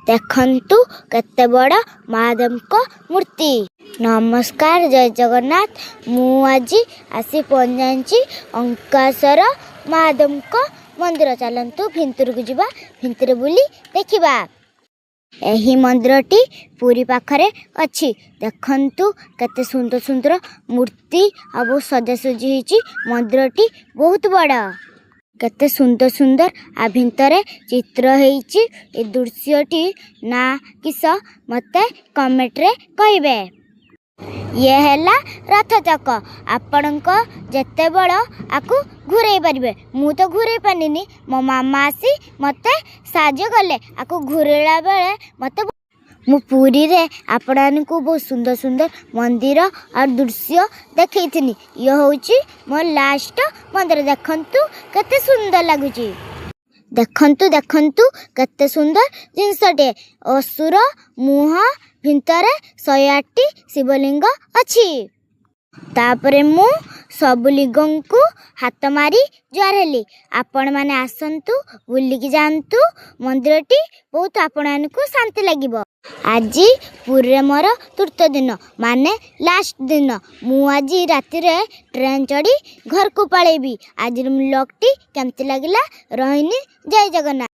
देखंतु केते बड़ महादेव को मूर्ति। नमस्कार, जय जगन्नाथ। मु आज आसी पहुंची अंकाशर महादेव को मंदिर। चलतु भितर को जीवा, भितर बुली देखिबा। एही मंदिरटी पूरी पाखरे अच्छी। देखंतु केते सुंदर सुंदर मूर्ति आ बहुत सजासजी होईची। मंदिरटी बहुत बड़ा, केते सुंदर सुंदर आ भितरे चित्र होईची। ए दृश्यटी ना किस मते कमेंट रे कहिबे। ये हैला रथ चक। आपणक जेते बड़ आकु घुरई पारिबे। मु तो घुरई पानिनी, मो मामा आसी मते साहाय्य कले। आकु घुरेला बेले मते मु पूरी रे आपण को बहुत सुंदर सुंदर मंदिर और दृश्य देखैथिनी। ये होची मो लास्ट मंदिर। देखंतु केते सुंदर लागुची। देखंतु देखंतु केते सुंदर जिनसटे। असुर मुह भितरे 108 शिवलिंग अच्छी। तापरे मु सब लिंगं को हाथ मारी जुआर हेली। आपण माने आसंतु, बुलिकी जांतु। मंदिरटी बहुत आपण को शांति लागिबो। आज पूरे मोर तृतीय दिन माने लास्ट दिन। मु आज राति रे ट्रेन चढ़ी घर को पळेबी। आज व्लॉग टी केमती लागिला रहनी। जय जगन्नाथ।